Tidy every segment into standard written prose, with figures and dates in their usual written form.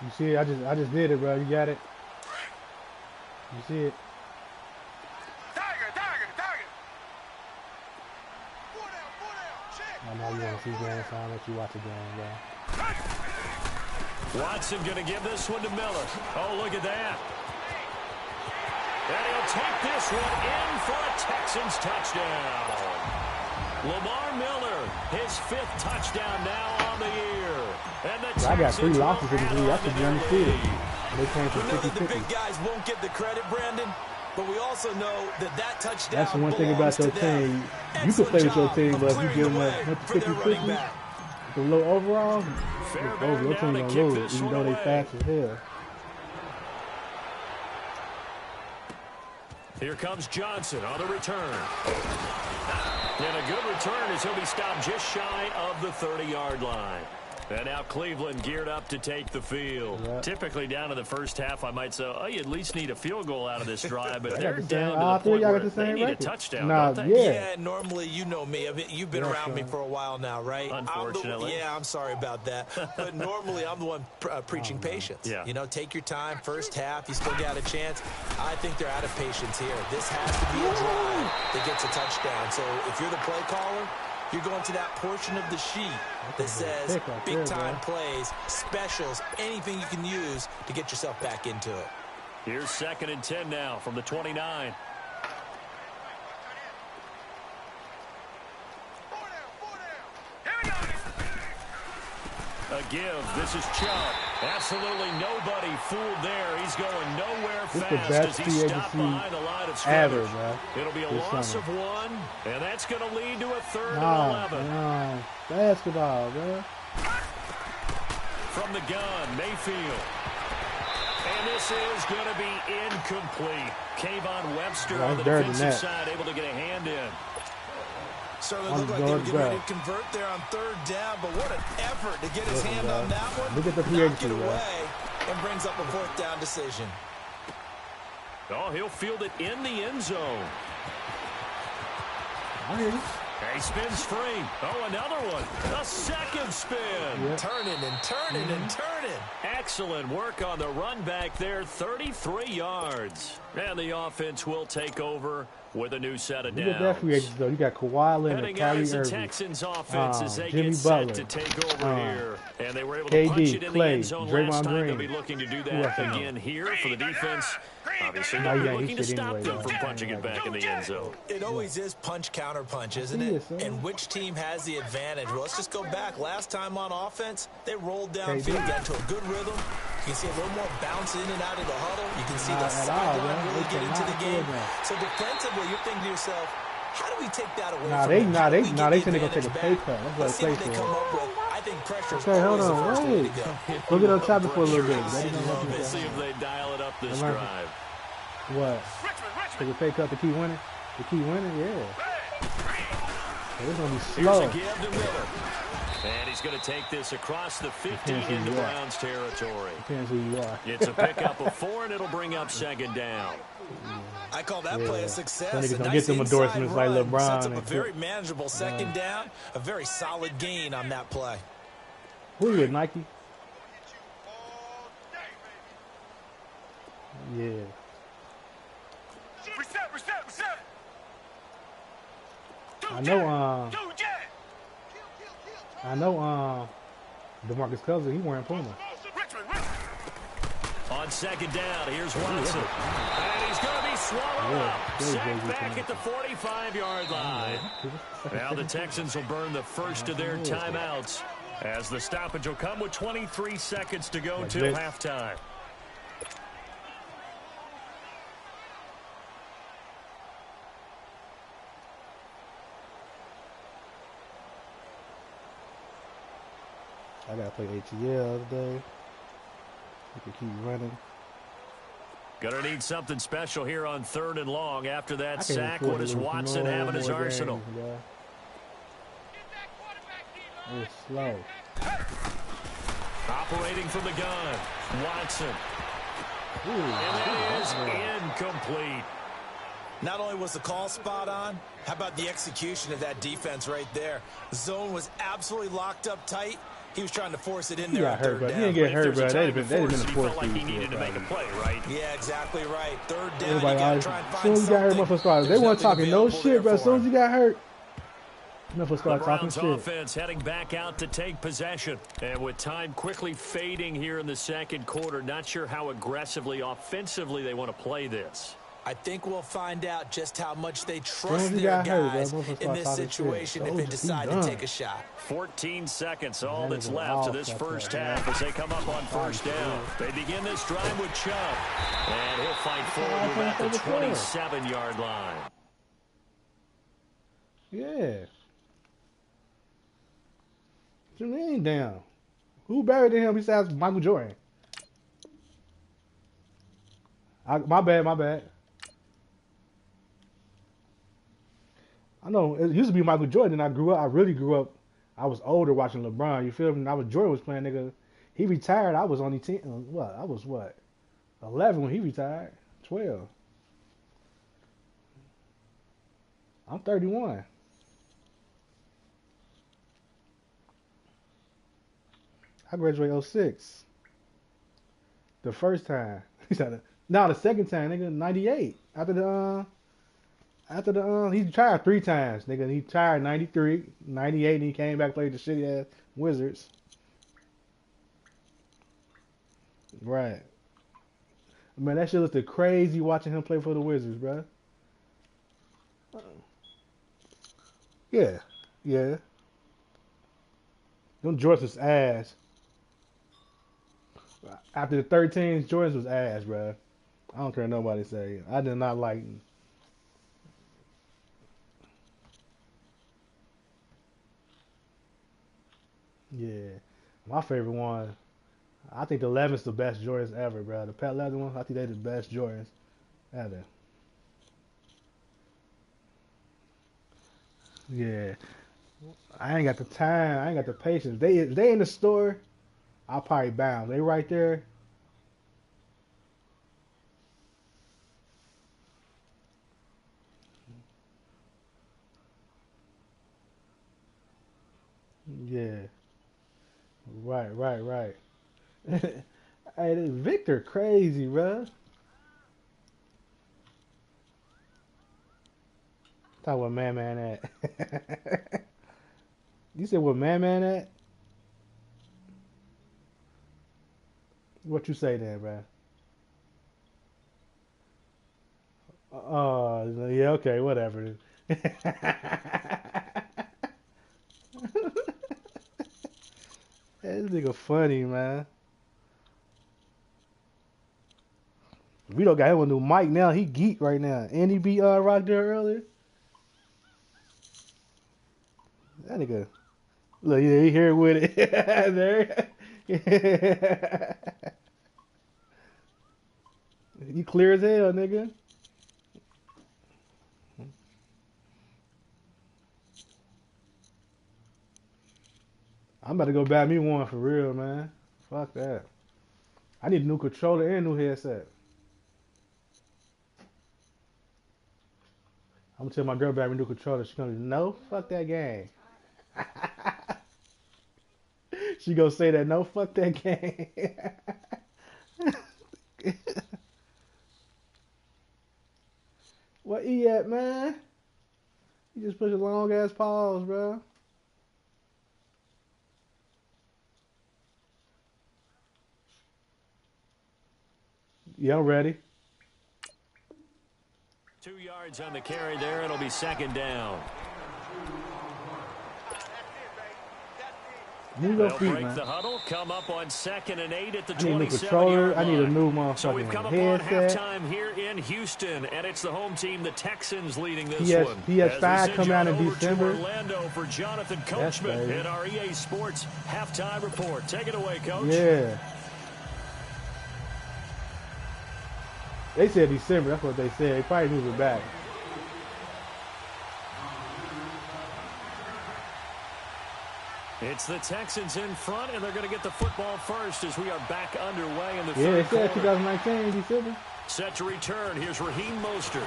You see it? I just did it, bro. You got it? You see it? I know you want to see games, so I'll let you watch the game, bro. Watson going to give this one to Miller. Oh, look at that. And he'll take this one in for a Texans touchdown. Lamar Miller, his 5th touchdown now on the year. And the I got 3 losses in the league. That's a damn shit. They came from 50-50. The big guys won't get the credit, Brandon, but we also know that touchdown. That's the one thing about your team. You can play with your team, but if you give them a 50-50, with a low overall, your team gonna lose, even though they fast as hell. Here comes Johnson on the return. And a good return as he'll be stopped just shy of the 30-yard line. And now Cleveland geared up to take the field. Yeah. Typically down in the first half, I might say, oh, you at least need a field goal out of this drive. But they're down to the point where they need a touchdown, don't they? Yeah, normally, you know me. I mean, you've been around me for a while now, right? Unfortunately. I'm sorry about that. But normally, I'm the one preaching patience. Yeah. You know, take your time. First half, you still got a chance. I think they're out of patience here. This has to be a drive that gets a touchdown. So if you're the play caller, you're going to that portion of the sheet that says big-time plays, specials, anything you can use to get yourself back into it. Here's 2nd and 10 now from the 29. A give. This is Chubb. Absolutely nobody fooled there. He's going nowhere fast as he stopped behind the line of scrimmage. It'll be a loss of 1, and that's going to lead to a 3rd and 11. Basketball, bro. From the gun, Mayfield. And this is going to be incomplete. Kayvon Webster on the defensive side able to get a hand in. Certainly looked like they were getting ready to convert there on 3rd down, but what an effort to get his hand on that one. Look at the knock it away, and brings up a 4th down decision. Oh, he'll field it in the end zone. He spins free. Oh, another one. A second spin. Yep. Turning and turning and turning. Excellent work on the run back there. 33 yards. And the offense will take over with a new set of downs. Look at that free agents, though. You got Kawhi Leonard, Kyrie Irving, the Texans offense as they Jimmy get set Butler, to take over here. And they were able KD, to punch it in Clay, the end zone Draymond last time. Green. They'll be looking to do that again here for the defense. Obviously, they'll be looking to stop them from punching it back in the end zone. It always is punch, counter punch, isn't it? And which team has the advantage? Well, let's just go back. Last time on offense, they rolled downfield, got into a good rhythm. You can see a little more bounce in and out of the huddle. You can see the sideline really get into the game. So defensively, you're thinking to yourself, how do we take that away from them? They think they're going to take a pay cut. That's what they come up with. I think pressure is always the first way to go. We'll get on top of it for a little bit. Let's see if they dial it up this drive. What? Take a pay cut to keep winning? To keep winning? Yeah. It's going to be slow. Here's a give to Miller. And he's going to take this across the 15 into Browns territory. Depends who you are. It's a pickup of 4, and it'll bring up 2nd down. I call that play a success. Niggas don't get them endorsements like LeBron. Sets up a very manageable 2nd down. A very solid gain on that play. Who are you with, Nike? Yeah. Reset. I know DeMarcus Cousins, he wearing Puma. On 2nd down, here's Watson. And he's going to be swallowed up. Set back at the 45-yard line. Now the Texans will burn the first of their timeouts as the stoppage will come with 23 seconds to go till halftime. I gotta play ATL today. We can keep running. Gonna need something special here on 3rd and long. After that sack, what does Watson have in his arsenal? It's slow. Operating from the gun, Watson. And it is incomplete. Not only was the call spot on, how about the execution of that defense right there? The zone was absolutely locked up tight, He was trying to force it in there. He got hurt, bro. He didn't get hurt, bro. They'd have been a force. Like he needed to make a play, right? Yeah, exactly right. Third down. Everybody, as soon as you got hurt, motherfuckers started. They weren't talking no shit, bro. As soon as you got hurt, motherfuckers started talking shit. Offense heading back out to take possession. And with time quickly fading here in the second quarter, not sure how aggressively, offensively they want to play this. I think we'll find out just how much they trust their guys in this situation if they decide to take a shot. 14 seconds, all that's left to this first half as they come up on first down. They begin this drive with Chubb. And he'll fight forward to about the 27-yard line. Yeah. Jermaine down. Who buried him besides Michael Jordan? My bad. I know it used to be Michael Jordan. I really grew up. I was older watching LeBron. You feel me? Jordan was playing, nigga. He retired. I was only 10. What? I was what? 11 when he retired. 12. I'm 31. I graduated 06. The first time. No, the second time, nigga. 98. After the he retired 3 times, nigga. He retired 93, 98, and he came back played the shitty ass Wizards. Right. Man, that shit looked crazy watching him play for the Wizards, bro. Yeah. Them Jordans was ass. After the 13s, Jordans was ass, bro. I don't care what nobody say. I did not like them. Yeah, my favorite one. I think the 11's the best Jordans ever, bro. The Pat Leather one, I think they're the best Jordans ever. Yeah, I ain't got the time. I ain't got the patience. They in the store, I'll probably buy them. They right there. Yeah. Right. Hey, this Victor crazy, bro. Talk about man at. You said what man at? What you say there, bro? Oh, yeah, okay, whatever. This nigga funny, man. Vito got him a new mic now. He geek right now. And he beat Rock there earlier. That nigga. Look, yeah, he here with it. There. You clear as hell, nigga. I'm about to go buy me one for real, man. Fuck that. I need a new controller and a new headset. I'm gonna tell my girl buy me a new controller. She's gonna no, fuck that game. She gonna say that no, fuck that game. What E at, man? You just push a long ass pause, bro. Yeah, I'm ready. 2 yards on the carry there. It'll be second down. Move your feet, man. The huddle, come up on 2nd and 8 at the 27-yard line. I need a new controller. I need a new motherfucking So we've come up on halftime here in Houston, and it's the home team, the Texans, leading this one. PS5 coming out in December. Orlando for Jonathan Coachman in our EA Sports halftime report. Take it away, Coach. Yeah. They said December. That's what they said. They probably moved it back. It's the Texans in front, and they're going to get the football first as we are back underway in the third quarter. Yeah, it said 2019 December. Set to return. Here's Raheem Mostert.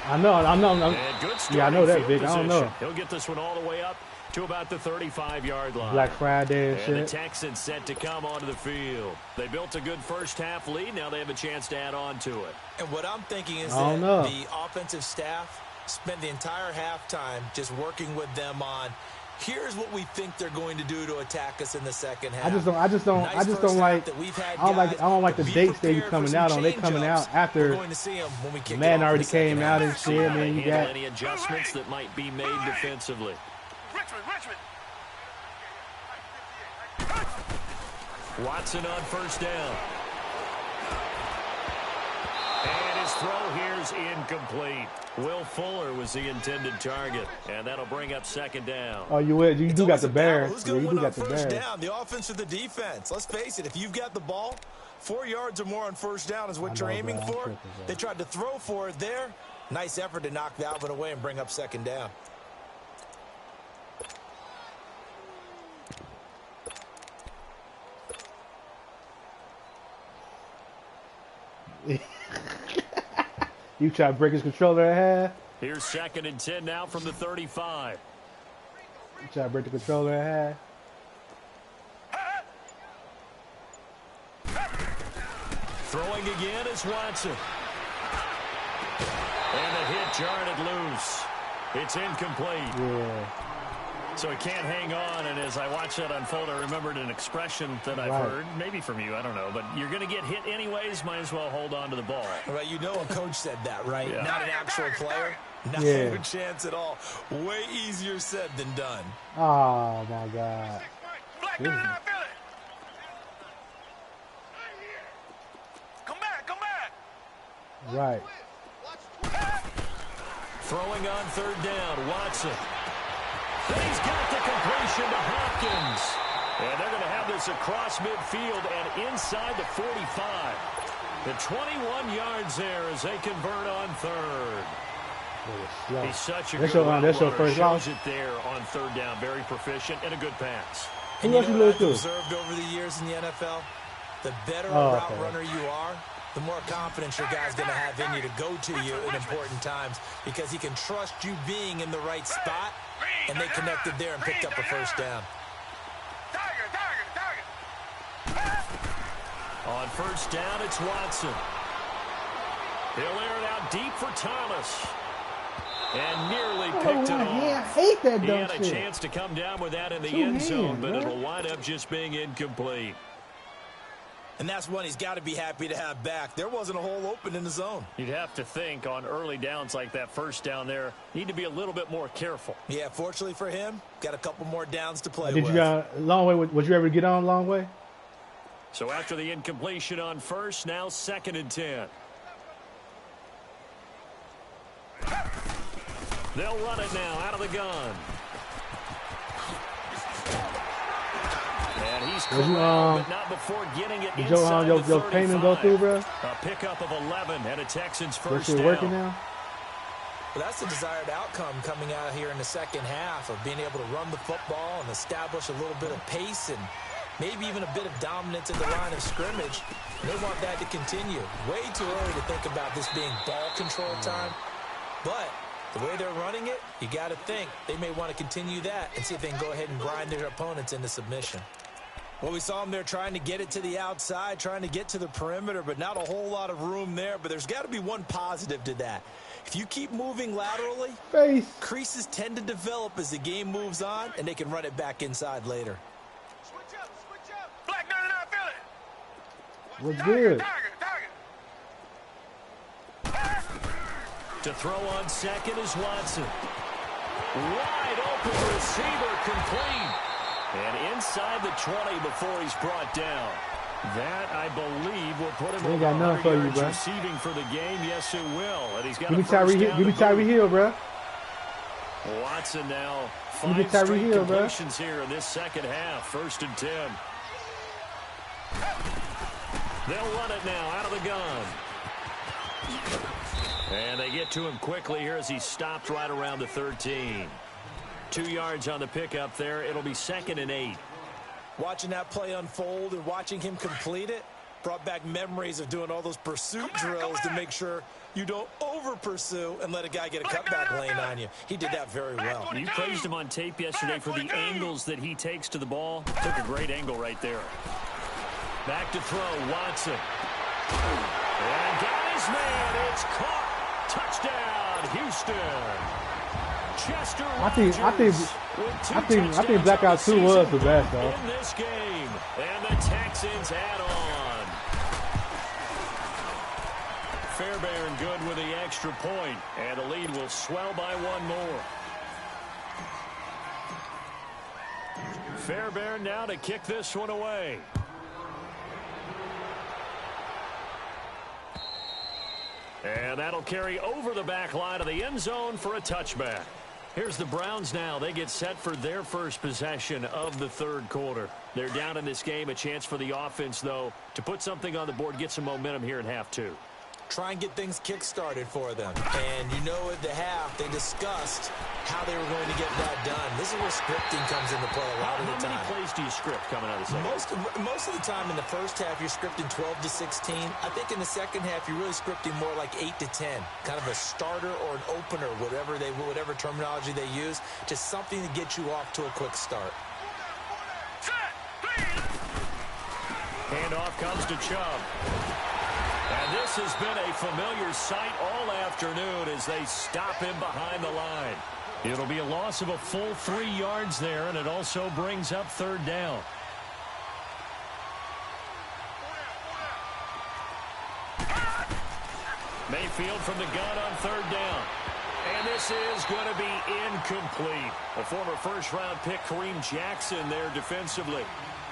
I know. And good yeah, I know that, Vic. I don't know. He'll get this one all the way up to about the 35-yard line. Black Friday and shit. The Texans set to come onto the field. They built a good first-half lead. Now they have a chance to add on to it. And what I'm thinking is that the offensive staff spent the entire halftime just working with them on, here's what we think they're going to do to attack us in the second half. I don't like the dates they be coming out on. They coming out after Madden already came out and shit. Man, you got any adjustments that might be made defensively. Watson on first down. And his throw here's incomplete. Will Fuller was the intended target, and that'll bring up second down. Oh, you do got the bear. Yeah, you do got the bear. Down, the offense or the defense. Let's face it, if you've got the ball, 4 yards or more on first down is what you're aiming for. They tried to throw for it there. Nice effort to knock that one away and bring up second down. You try to break his controller in half. Here's 2nd and 10 now from the 35. You try to break the controller in half. Throwing again is Watson. And the hit jarred it loose. It's incomplete. Yeah. So he can't hang on, and as I watched that unfold, I remembered an expression that I've heard, maybe from you, I don't know, but you're going to get hit anyways, might as well hold on to the ball. Right, you know a coach said that, right? Yeah. Not an actual player. No chance at all. Way easier said than done. Oh, my God. Come back. Right. Throwing on third down, Watson. Then he's got the completion to Hopkins. And they're going to have this across midfield and inside the 45. The 21 yards there as they convert on third. He's such a good runner. Shows it there on third down. Very proficient and a good pass. And you know what I've observed over the years in the NFL? The better a route runner you are, the more confidence your guy's going to have in you to go to you in important times because he can trust you being in the right spot, and they connected there and picked up a first down. On first down, it's Watson. He'll air it out deep for Thomas. And nearly picked it off. Yeah, I hate that He had a chance to come down with that in the end zone, but it'll wind up just being incomplete. And that's one he's got to be happy to have back. There wasn't a hole open in the zone. You'd have to think on early downs like that first down there, need to be a little bit more careful. Yeah, fortunately for him, got a couple more downs to play with. Did you got a long way? Would you ever get on a long way? So after the incompletion on first, now 2nd and 10. They'll run it now out of the gun. And he's but not before getting it inside the 35. Your payment go through, bro? A pickup of 11 and a Texans first down. Working now? Well, that's the desired outcome coming out here in the second half of being able to run the football and establish a little bit of pace and maybe even a bit of dominance at the line of scrimmage. And they want that to continue. Way too early to think about this being ball control time. But the way they're running it, you got to think they may want to continue that and see if they can go ahead and grind their opponents into submission. Well, we saw them there trying to get it to the outside, trying to get to the perimeter, but not a whole lot of room there. But there's got to be one positive to that. If you keep moving laterally, creases tend to develop as the game moves on, and they can run it back inside later. Switch up. Black 99 Philly. What's good? To throw on second is Watson. Wide open receiver complete. And inside the 20 before he's brought down. That, I believe, will put him got nothing for you, bro. Receiving for the game. Yes, it will. And he's got give me Tyree Hill, bro. Watson now 5 straight completions here in this second half. 1st and 10. They'll run it now out of the gun. And they get to him quickly here as he stopped right around the 13. 2 yards on the pickup there. It'll be 2nd and 8. Watching that play unfold and watching him complete it, Brought back memories of doing all those pursuit drills to make sure you don't over-pursue and let a guy get a cutback lane on you. He did that very well. You praised him on tape yesterday for the angles that he takes to the ball. Took a great angle right there. Back to throw, Watson. And got his man. It's caught. Touchdown, Houston. Chester Rogers I think Blackout 2 was the best, though. In this game, and the Texans add on. Fairbairn good with the extra point, and the lead will swell by one more. Fairbairn now to kick this one away. And that'll carry over the back line of the end zone for a touchback. Here's the Browns now. They get set for their first possession of the third quarter. They're down in this game. A chance for the offense, though, to put something on the board, get some momentum here in half two. Try and get things kick-started for them. And you know at the half, they discussed how they were going to get that done. This is where scripting comes into play a lot of the time. How many plays do you script coming out of the second? Most of the time in the first half, you're scripting 12 to 16. I think in the second half, you're really scripting more like 8 to 10. Kind of a starter or an opener, whatever terminology they use, just something to get you off to a quick start. Handoff comes to Chubb. And this has been a familiar sight all afternoon as they stop him behind the line. It'll be a loss of a full 3 yards there, and it also brings up third down. Mayfield from the gun on third down. And this is going to be incomplete. A former first-round pick, Kareem Jackson, there defensively.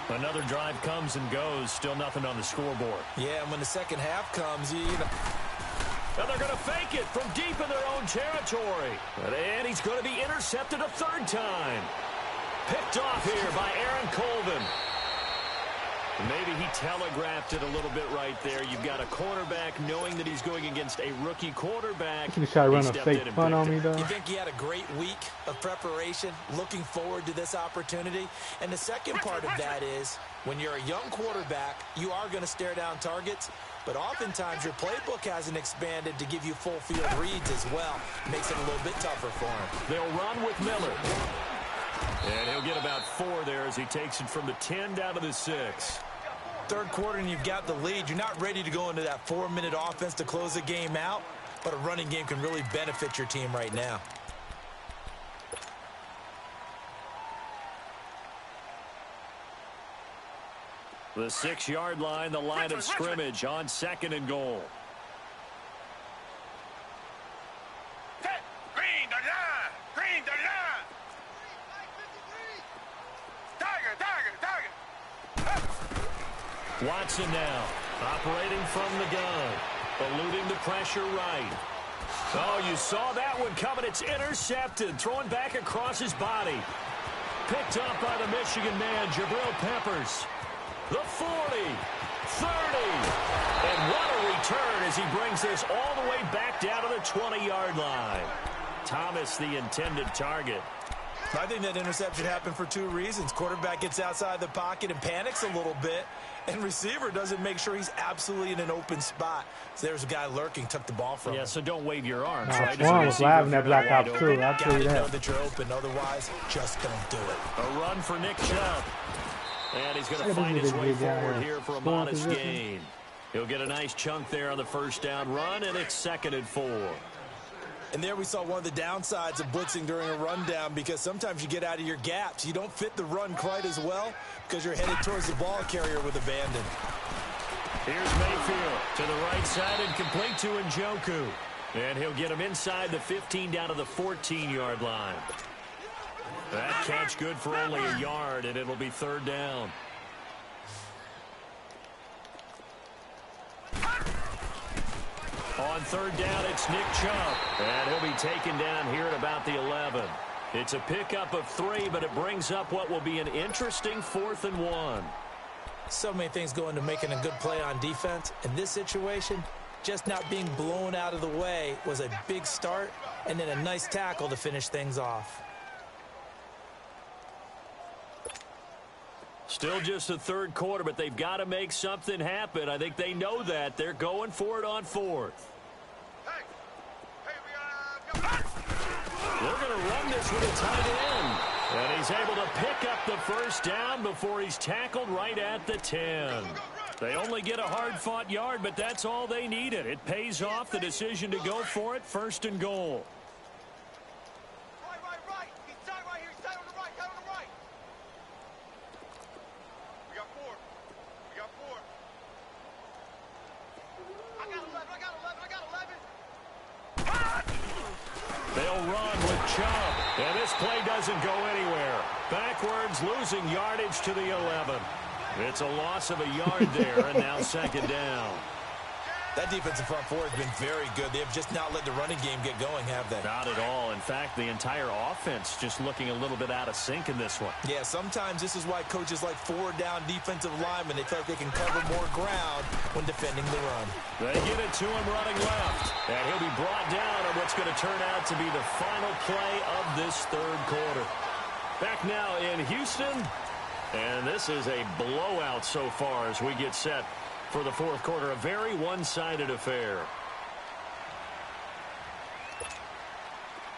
Another drive comes and goes. Still nothing on the scoreboard. Yeah, and when the second half comes, you know. And they're going to fake it from deep in their own territory. And he's going to be intercepted a third time. Picked off here by Aaron Colvin. Maybe he telegraphed it a little bit right there. You've got a quarterback knowing that he's going against a rookie quarterback. He tried to run a fake punt on me, though. You think he had a great week of preparation, looking forward to this opportunity? And the second part of that is, when you're a young quarterback, you are going to stare down targets, but oftentimes your playbook hasn't expanded to give you full field reads as well. Makes it a little bit tougher for him. They'll run with Miller. And he'll get about 4 there as he takes it from the 10 down to the 6. Third quarter and you've got the lead. You're not ready to go into that 4-minute offense to close the game out, but a running game can really benefit your team right now. The 6-yard line, the line of scrimmage on 2nd and goal. Watson now, operating from the gun, eluding the pressure right. Oh, you saw that one coming. It's intercepted, thrown back across his body. Picked up by the Michigan man, Jabril Peppers. The 40, 30, and what a return as he brings this all the way back down to the 20-yard line. Thomas, the intended target. I think that interception happened for 2 reasons. Quarterback gets outside the pocket and panics a little bit, and receiver doesn't make sure he's absolutely in an open spot. So there's a guy lurking, took the ball from him. Yeah, so don't wave your arms, no, right? Swan was live in that black ops too. I'll tell you that. Know that you're open, otherwise, just don't do it. A run for Nick Chubb. And he's going to find his way forward here for a modest gain. He'll get a nice chunk there on the first down run, and it's 2nd and 4. And there we saw one of the downsides of blitzing during a rundown, because sometimes you get out of your gaps. You don't fit the run quite as well because you're headed towards the ball carrier with abandon. Here's Mayfield to the right side and complete to Njoku. And he'll get him inside the 15 down to the 14-yard line. That catch good for only a yard, and it'll be 3rd down. On 3rd down, it's Nick Chubb. And he'll be taken down here at about the 11. It's a pickup of 3, but it brings up what will be an interesting 4th and 1. So many things go into making a good play on defense. In this situation, just not being blown out of the way was a big start, and then a nice tackle to finish things off. Still just the third quarter, but they've got to make something happen. I think they know that. They're going for it on fourth. They're going to run this with a tight end. And he's able to pick up the first down before he's tackled right at the 10. They only get a hard-fought yard, but that's all they needed. It pays off, the decision to go for it, first and goal. Right. He's tight right here. He's tight on the right. Tight on the right. We got four. I got 11. They'll run with Chubb. And this play doesn't go anywhere. Backwards, losing yardage to the 11. It's a loss of a yard there, and now second down. That defensive front four has been very good. They have just not let the running game get going, have they? Not at all. In fact, the entire offense just looking a little bit out of sync in this one. Yeah, sometimes this is why coaches like forward-down defensive linemen, they feel like they can cover more ground when defending the run. They get it to him running left. And he'll be brought down on what's going to turn out to be the final play of this third quarter. Back now in Houston. And this is a blowout so far as we get set for the fourth quarter. A very one-sided affair.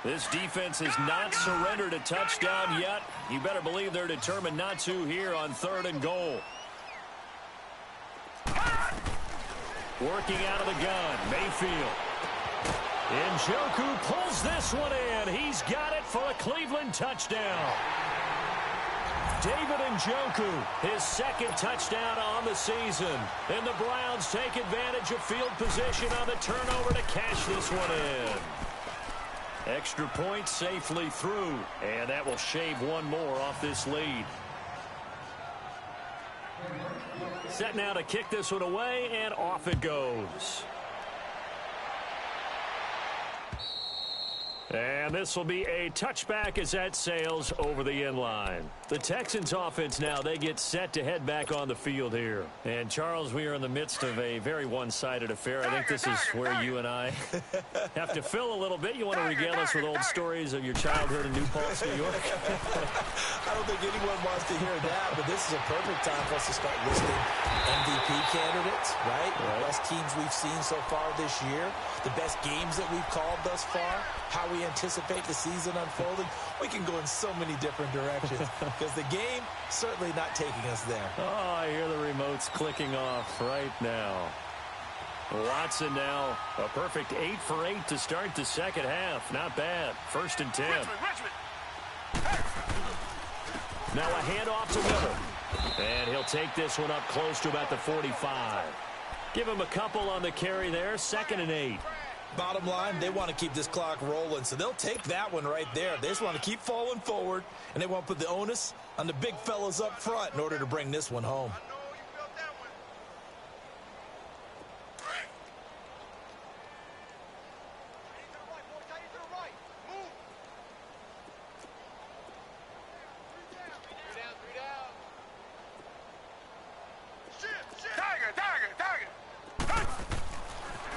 This defense has not surrendered a touchdown yet. You better believe they're determined not to here on third and goal. Working out of the gun, Mayfield. Njoku pulls this one in. He's got it for a Cleveland touchdown. David Njoku, his second touchdown on the season. And the Browns take advantage of field position on the turnover to cash this one in. Extra point safely through. And that will shave one more off this lead. Set now to kick this one away, and off it goes. And this will be a touchback as that sails over the end line. The Texans offense now, they get set to head back on the field here. And Charles, we are in the midst of a very one-sided affair. I think this is where you and I have to fill a little bit. You want to regale us with old stories of your childhood in New Paltz, New York? I don't think anyone wants to hear that, but this is a perfect time for us to start listing MVP candidates, right? The best teams we've seen so far this year, the best games that we've called thus far, how we anticipate the season unfolding. We can go in so many different directions because the game certainly not taking us there. Oh, I hear the remotes clicking off right now. Watson now a perfect 8 for 8 to start the second half. Not bad. First and 10. Richmond. Now a handoff to Miller. And he'll take this one up close to about the 45. Give him a couple on the carry there. Second and 8. Bottom line, they want to keep this clock rolling, so they'll take that one right there. They just want to keep falling forward, and they want to put the onus on the big fellas up front in order to bring this one home.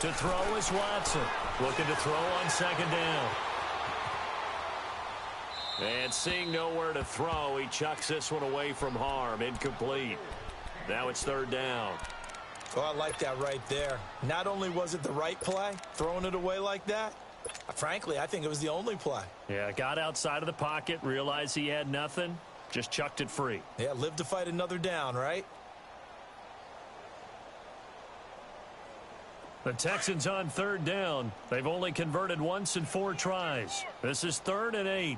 To throw is Watson. Looking to throw on second down. And seeing nowhere to throw, he chucks this one away from harm. Incomplete. Now it's third down. Oh, I like that right there. Not only was it the right play, throwing it away like that, frankly, I think it was the only play. Yeah, got outside of the pocket, realized he had nothing, just chucked it free. Yeah, live to fight another down, right? The Texans on third down. They've only converted once in 4 tries. This is 3rd and 8. We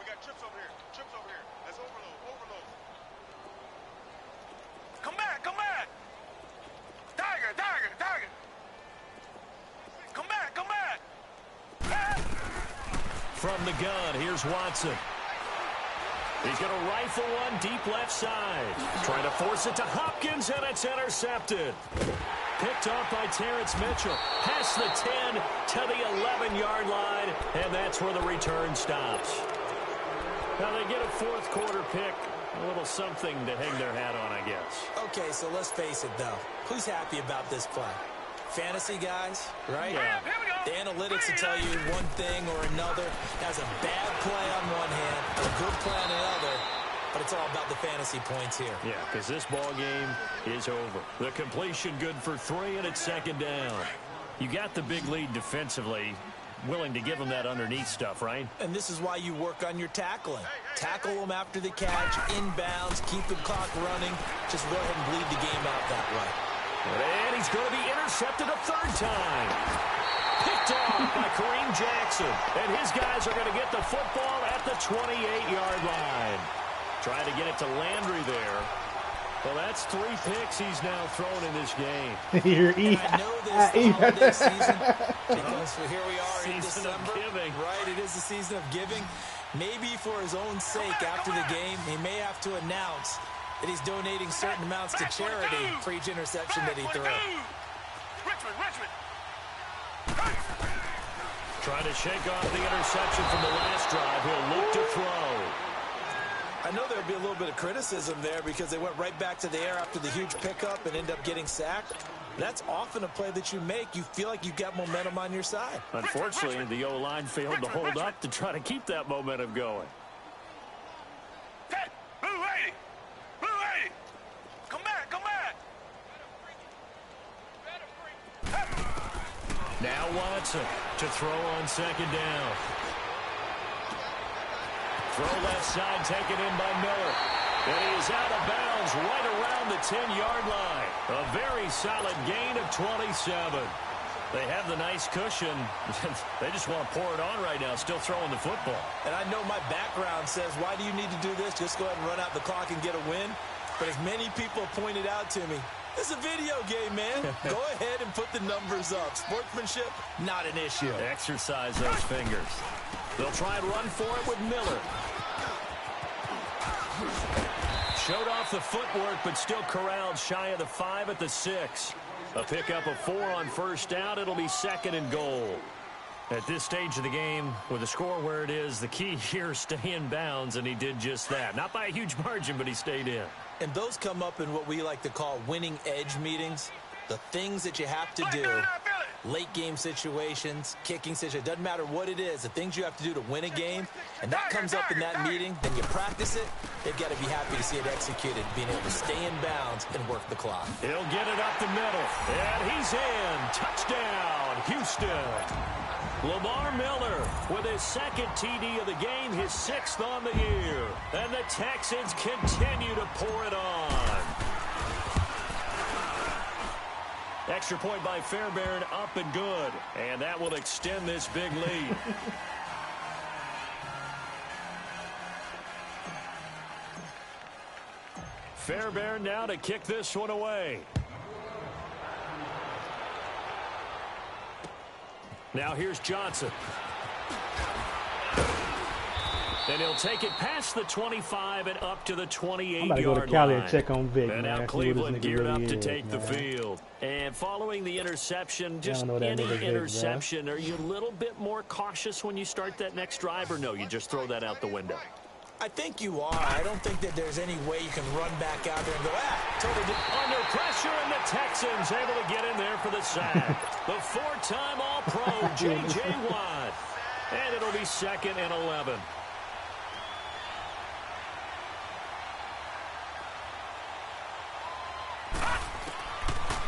got trips over here. That's overload. Come back. Tiger. Come back. From the gun, here's Watson. He's going to rifle one deep left side. Trying to force it to Hopkins, and it's intercepted. Picked off by Terrence Mitchell. Past the 10 to the 11-yard line, and that's where the return stops. Now they get a fourth quarter pick. A little something to hang their hat on, I guess. Okay, so let's face it, though. Who's happy about this play? Fantasy guys, right? Yeah. The analytics will tell you one thing or another. That's a bad play on one hand, a good play on the other. but it's all about the fantasy points here. Yeah, because this ball game is over. The completion good for 3, and it's 2nd down. You got the big lead defensively, willing to give them that underneath stuff, right? And this is why you work on your tackling. Tackle them after the catch, inbounds, keep the clock running. Just go ahead and bleed the game out that way. And he's going to be intercepted a 3rd time. Picked off by Kareem Jackson. And his guys are going to get the football at the 28-yard line. Trying to get it to Landry there. Well, that's 3 picks he's now thrown in this game. I know this is the holiday season because here we are in December. Right, it is the season of giving. Maybe for his own sake after the game, he may have to announce that he's donating certain amounts to charity for each interception that he threw. Richmond. Trying to shake off the interception from the last drive. He'll look to throw. I know there'll be a little bit of criticism there because they went right back to the air after the huge pickup and end up getting sacked. That's often a play that you make. You feel like you've got momentum on your side. Unfortunately, the O-line failed to hold up to try to keep that momentum going. Blue 80. Come back. Now Watson to throw on 2nd down. Throw left side, taken in by Miller. And he is out of bounds right around the 10-yard line. A very solid gain of 27. They have the nice cushion. They just want to pour it on right now, still throwing the football. And I know my background says, why do you need to do this? Just go ahead and run out the clock and get a win. But as many people pointed out to me, this is a video game, man. Go ahead and put the numbers up. Sportsmanship, not an issue. Exercise those fingers. They'll try and run for it with Miller. Showed off the footwork, but still corralled shy of the 5 at the 6. A pickup of 4 on 1st down. It'll be 2nd and goal. At this stage of the game, with the score where it is, the key here is stay in bounds, and he did just that. Not by a huge margin, but he stayed in. And those come up in what we like to call winning edge meetings. The things that you have to do, late game situations, kicking situations, doesn't matter what it is, the things you have to do to win a game, and that comes up in that meeting, then you practice it, they've got to be happy to see it executed, being able to stay in bounds and work the clock. He'll get it up the middle, and he's in. Touchdown, Houston. Lamar Miller with his 2nd TD of the game, his 6th on the year. And the Texans continue to pour it on. Extra point by Fairbairn, up and good. And that will extend this big lead. Fairbairn now to kick this one away. Now here's Johnson. And he'll take it past the 25 and up to the 28-yard line. I'm about to go to Cali and check on Vic, and now Cleveland geared up to take the field. And following the interception, just any interception, are you a little bit more cautious when you start that next drive, or no, you just throw that out the window? I think you are. I don't think that there's any way you can run back out there and go, totally under pressure, and the Texans able to get in there for the sack. The 4-time All-Pro, J.J. Watt. And it'll be 2nd and 11.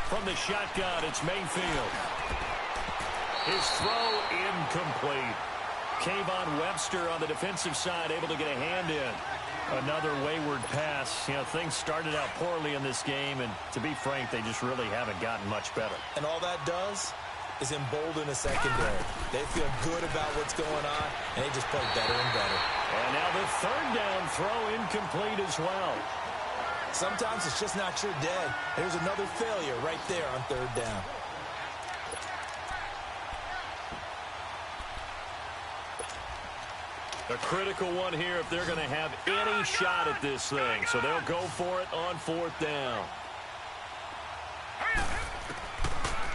From the shotgun, it's Mayfield. His throw incomplete. Kayvon Webster on the defensive side able to get a hand in. Another wayward pass. You know, things started out poorly in this game, and to be frank, they just really haven't gotten much better. And all that does is embolden a secondary. They feel good about what's going on, and they just play better and better. And now the 3rd down throw incomplete as well. Sometimes it's just not your day. There's another failure right there on 3rd down. A critical one here if they're going to have any shot at this thing. So they'll go for it on 4th down.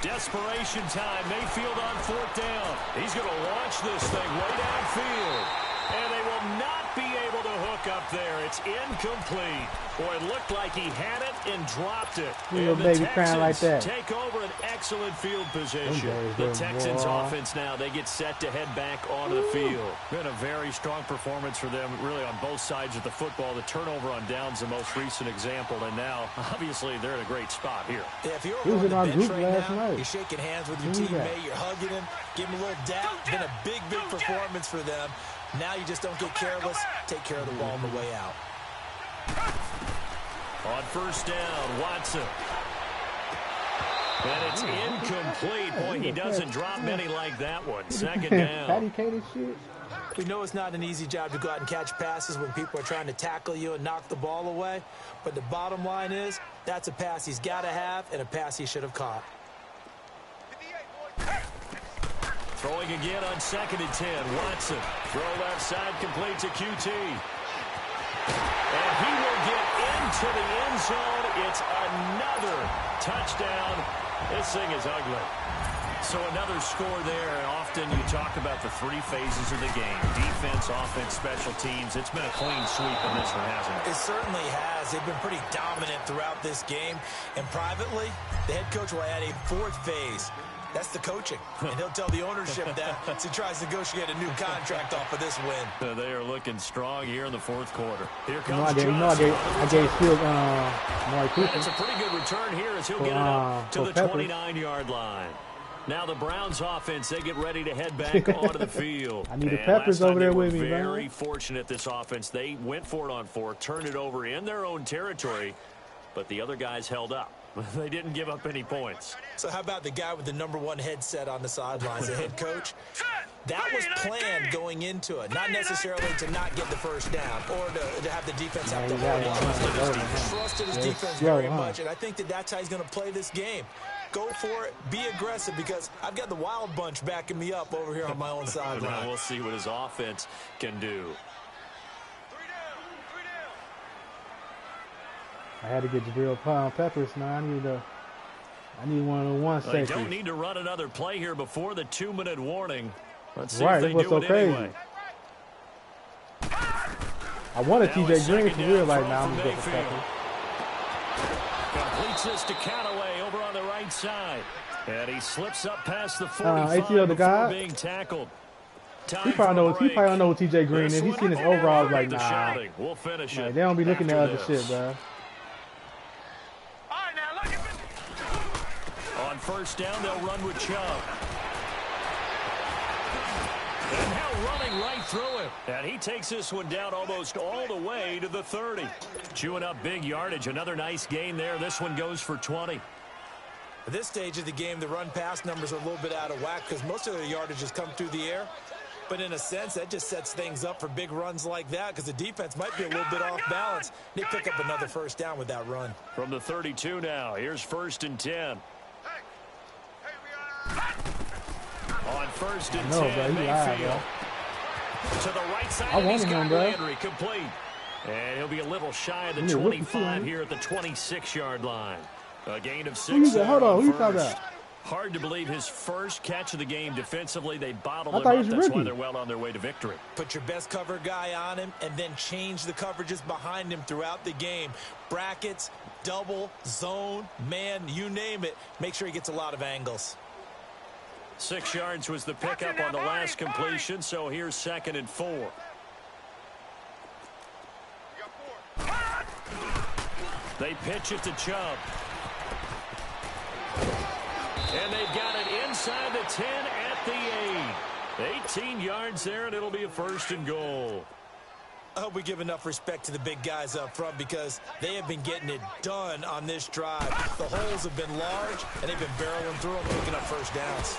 Desperation time. Mayfield on 4th down. He's going to launch this thing way downfield. And they will not be able to hook look up there. It's incomplete. Boy, it looked like he had it and dropped it. Little baby crying like that. Take over an excellent field position. The Texans offense now, they get set to head back onto the field. Been a very strong performance for them, really, on both sides of the football. The turnover on downs, the most recent example, and now, obviously, they're in a great spot here. Yeah, if you're on the bench right now, you're shaking hands with your teammate, you're hugging him, give him a little dap. Been a big, big performance for them. Now you just don't get careless. Take care of the ball on the way out. On first down, Watson. And it's incomplete. Boy, he doesn't drop many like that one. Second down. We know it's not an easy job to go out and catch passes when people are trying to tackle you and knock the ball away. But the bottom line is, that's a pass he's got to have and a pass he should have caught. Throwing again on 2nd and 10. Watson. Throw left side, complete to QT. And he will get into the end zone. It's another touchdown. This thing is ugly. So another score there. And often you talk about the three phases of the game. Defense, offense, special teams. It's been a clean sweep in this one, hasn't it? It certainly has. They've been pretty dominant throughout this game. And privately, the head coach will add a fourth phase. That's the coaching. And he'll tell the ownership that as he tries to negotiate a new contract off of this win. They are looking strong here in the fourth quarter. Here comes I gave Fields Maury Cooper. It's a pretty good return here as he'll get it up to the 29-yard line. Now the Browns offense, they get ready to head back onto the field. I need the Peppers over there with me, man. Very fortunate, this offense. They went for it on 4, turned it over in their own territory, but the other guys held up. They didn't give up any points. So how about the guy with the #1 headset on the sidelines, the head coach? That was planned going into it, not necessarily to not get the first down or to have the defense have the ball. He trusted his defense very much, and I think that's how he's going to play this game. Go for it, be aggressive, because I've got the wild bunch backing me up over here on my own sideline. We'll see what his offense can do. I had to get Jabril Peppers now. I need one of the one safeties. They don't need to run another play here before the 2-minute warning. Let's see if they do it anyway. I wanted TJ Green for real right now. I'm just going for Peppers. Completes this to Callaway over on the right side. And he slips up past the 45 before being tackled. He probably don't know what TJ Green is. He's seen his overalls like, nah. We'll finish it. They don't be looking at other shit, bro. On first down, they'll run with Chubb. And now running right through him. And he takes this one down almost all the way to the 30. Chewing up big yardage. Another nice gain there. This one goes for 20. At this stage of the game, the run-pass numbers are a little bit out of whack because most of their yardage has come through the air. But in a sense, that just sets things up for big runs like that because the defense might be a little bit off balance. They pick up another first down with that run. From the 32 now, here's 1st and 10. On 1st and 10, Mayfield. To the right side, and he's got Landry complete. And he'll be a little shy of the 25 here at the 26-yard line. A gain of 6. Hold on, who you talking about? Hard to believe his first catch of the game. Defensively, they bottled him up. That's why they're well on their way to victory. Put your best cover guy on him and then change the coverages behind him throughout the game. Brackets, double, zone, man, you name it. Make sure he gets a lot of angles. 6 yards was the pickup on the last completion, so here's 2nd and 4. They pitch it to Chubb. And they've got it inside the 10 at the 8. 18 yards there, and it'll be a 1st and goal. I hope we give enough respect to the big guys up front because they have been getting it done on this drive. The holes have been large, and they've been barreling through them, picking up first downs.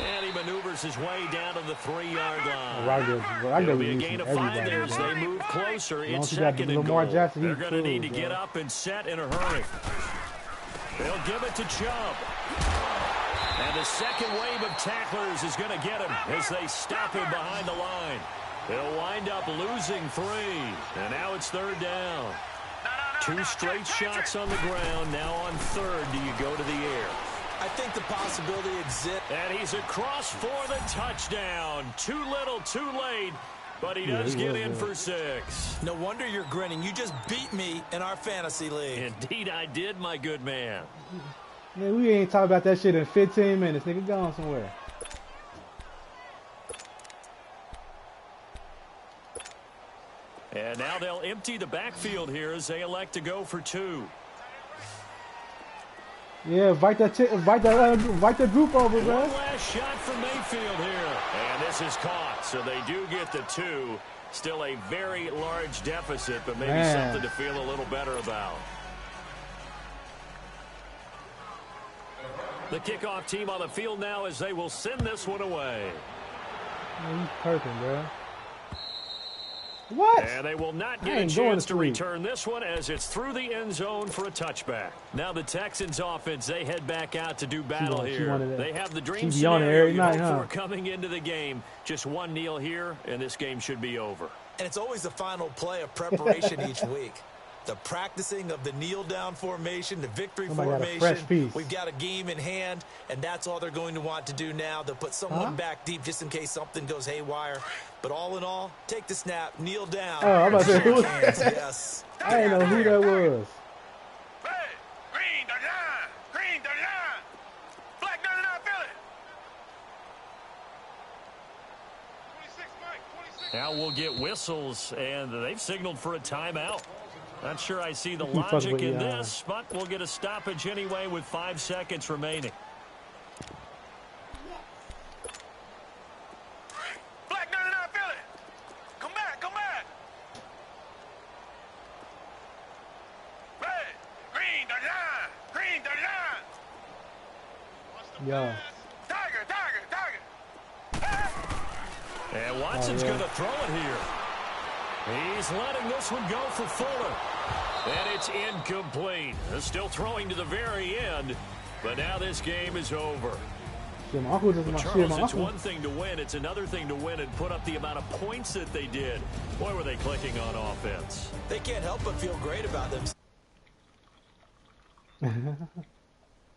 And he maneuvers his way down to the 3-yard line. It'll be a gain of 5 there as they move closer. It's 2nd and goal. They're going to need to get up and set in a hurry. They'll give it to Chubb. And the second wave of tacklers is going to get him as they stop him behind the line. They'll wind up losing 3. And now it's 3rd down. 2 straight shots on the ground. Now on 3rd, do you go to the air? I think the possibility exists. And he's across for the touchdown. Too little, too late. But he does get in for 6. No wonder you're grinning. You just beat me in our fantasy league. Indeed I did, my good man. Man, we ain't talking about that shit in 15 minutes. Nigga, go on somewhere. And now they'll empty the backfield here as they elect to go for 2. Yeah, invite that group over, bro. One last shot from Mayfield here. And this is caught, so they do get the 2. Still a very large deficit, but maybe something to feel a little better about. The kickoff team on the field now as they will send this one away. Man, he's perfect, bro. What? And they will not get a chance to return this one as it's through the end zone for a touchback. Now the Texans offense, they head back out to do battle here. They have the dream scenario you hope for coming into the game. Just one kneel here, and this game should be over. And it's always the final play of preparation each week. The practicing of the kneel-down formation, the victory formation. We've got a game in hand, and that's all they're going to want to do now. They'll put someone back deep just in case something goes haywire. But all in all, take the snap, kneel down. Oh, I'm about to say, who was that? Yes. I didn't know who that was. Green, the line. Green, the line. Black 99, Philly. 26, Mike, 26. Now we'll get whistles, and they've signaled for a timeout. Not sure I see the logic in this, but we'll get a stoppage anyway with 5 seconds remaining. Black 99, Philly. Come back, come back. Red, green, the line. Green, the line. Yeah. Tiger, tiger, tiger. And Watson's going to throw it here. He's letting this one go for Fuller. And it's incomplete. They're still throwing to the very end, but now this game is over. Charles, it's one thing to win. It's another thing to win and put up the amount of points that they did. Boy, were they clicking on offense. They can't help but feel great about themselves.